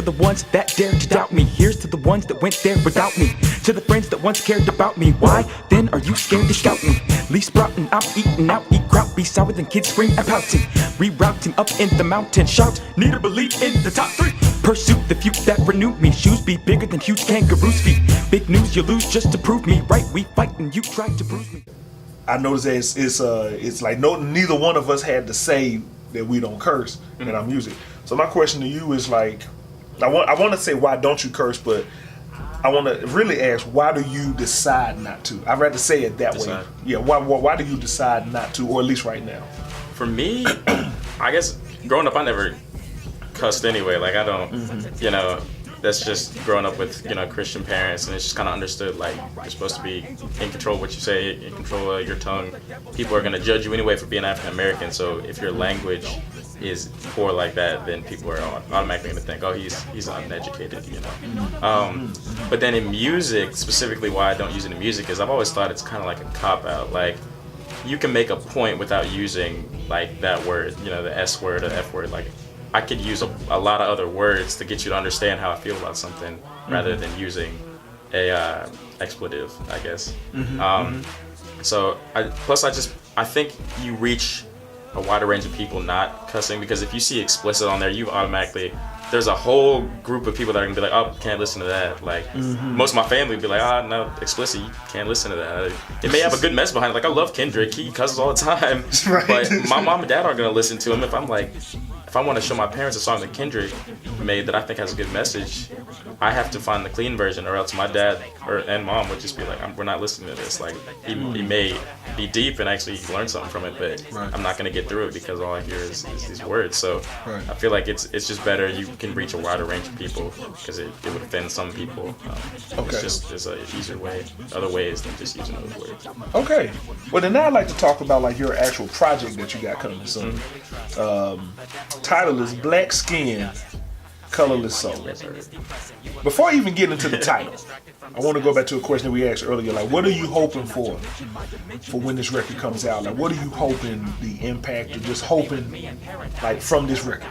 for the ones that dare to doubt me. Here's to the ones that went there without me. To the friends that once cared about me. Why then are you scared to scout me? Leaf sprouting, I'm eating out, eat kraut, be sour than kids scream and pouting. Rerouting up in the mountain, shout, need a belief in the top 3. Pursue the few that renew me. Shoes be bigger than huge kangaroo's feet. Big news you lose just to prove me right. We fight and you try to bruise me. I noticed that it's like neither one of us had to say that we don't curse in our music. So my question to you is like, I want to say why don't you curse, but I want to really ask, why do you decide not to? I'd rather say it that way. Yeah, why do you decide not to, or at least right now? For me, I guess growing up, I never cussed anyway. Like I don't, you know, that's just growing up with, you know, Christian parents, and it's just kind of understood like you're supposed to be in control of what you say, in control of your tongue. People are going to judge you anyway for being African American, so if your language is poor like that, then people are automatically going to think, oh, he's uneducated, you know. But then in music, specifically why I don't use it in music is I've always thought it's kind of like a cop-out. Like, you can make a point without using like that word, you know, the S word or the F word. Like, I could use a lot of other words to get you to understand how I feel about something rather than using a expletive, I guess. So I think you reach a wider range of people not cussing, because if you see explicit on there, you automatically, there's a whole group of people that are gonna be like, oh, can't listen to that. Like most of my family would be like, oh no, explicit, you can't listen to that. It may have a good message behind it. Like I love Kendrick, he cusses all the time, right. But my mom and dad aren't gonna listen to him. If I want to show my parents a song that Kendrick made that I think has a good message, I have to find the clean version, or else my dad and mom would just be like, we're not listening to this. Like, he may be deep and actually learn something from it, but I'm not going to get through it because all I hear is these words. So I feel like it's just better. You can reach a wider range of people because it would offend some people. There's an easier way, other ways than just using those words. Okay. Well, then now I'd like to talk about like your actual project that you got coming soon. Title is Black Skin, Colorless Soul. Before I even get into the title, I want to go back to a question that we asked earlier. Like, what are you hoping for when this record comes out? Like, what are you hoping the impact, or just hoping like from this record?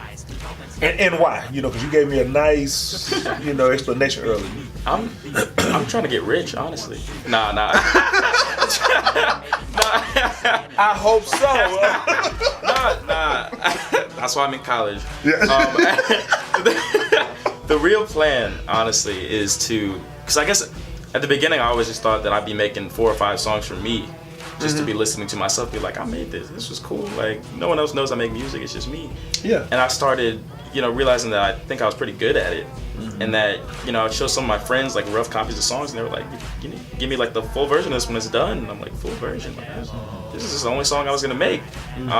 And why? You know, because you gave me a nice, you know, explanation earlier. I'm trying to get rich, honestly. Nah. I hope so. Nah. That's why I'm in college. The real plan, honestly, is to, because I guess at the beginning I always just thought that I'd be making 4 or 5 songs for me, just to be listening to myself, be like, I made this. This was cool. Like, no one else knows I make music. It's just me. Yeah. And I started, you know, realizing that I think I was pretty good at it, and that, you know, I'd show some of my friends like rough copies of songs, and they were like, give me like the full version of this when it's done. And I'm like, full version? Like, this is the only song I was gonna make.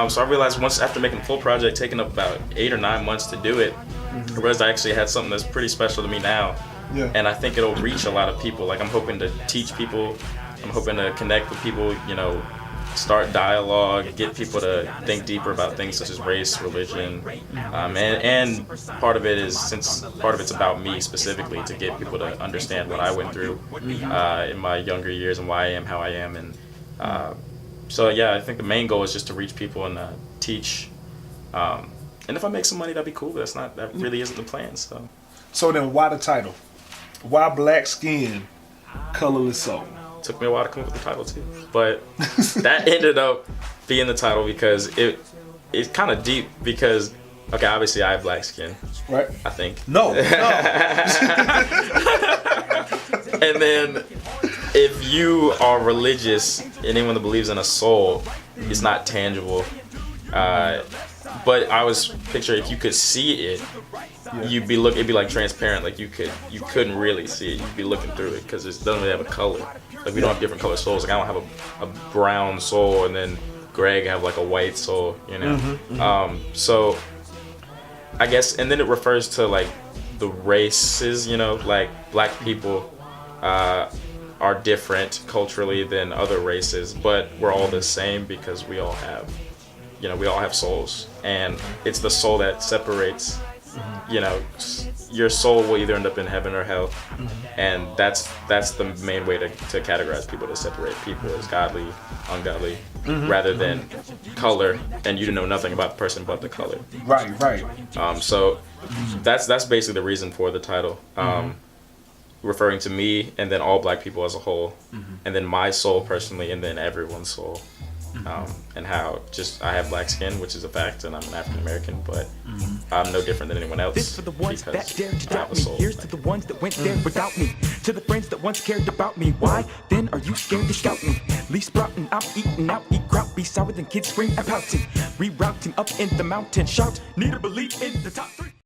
So I realized once after making the full project, taking up about 8 or 9 months to do it, I realized I actually had something that's pretty special to me now. Yeah. And I think it'll reach a lot of people. Like, I'm hoping to teach people. I'm hoping to connect with people, you know, start dialogue, get people to think deeper about things such as race, religion, and part of it is, since part of it's about me specifically, to get people to understand what I went through in my younger years and why I am how I am. And so yeah, I think the main goal is just to reach people and teach. And if I make some money, that'd be cool. But that really isn't the plan. So then, why the title? Why Black Skin, Colorless Soul? Took me a while to come up with the title too, but that ended up being the title because it's kind of deep. Because obviously I have black skin, right? I think no. And then if you are religious, anyone that believes in a soul, it's not tangible. But I was picturing if you could see it, it'd be like transparent. Like you couldn't really see it. You'd be looking through it because it doesn't really have a color. Like we don't have different color souls. Like I don't have a brown soul, and then Greg have like a white soul. You know. So I guess, and then it refers to like the races. You know, like black people are different culturally than other races, but we're all the same because we all have souls, and it's the soul that separates you know, your soul will either end up in heaven or hell, and that's the main way to categorize people, to separate people as godly, ungodly, rather than color, and you know nothing about the person but the color. Right. So that's basically the reason for the title, referring to me and then all black people as a whole, and then my soul personally, and then everyone's soul. And how just I have black skin, which is a fact, and I'm an African American, but I'm no different than anyone else. This for the ones that because dared to I have doubt a me. soul. Here's to the ones that went there without me. To the friends that once cared about me. Why? Then are you scared to shout me? Leaf sprouting, I'm eating out, eat kraut, be sour than kids scream and pouting. Rerouting up in the mountain, shout, need a belief in the top 3.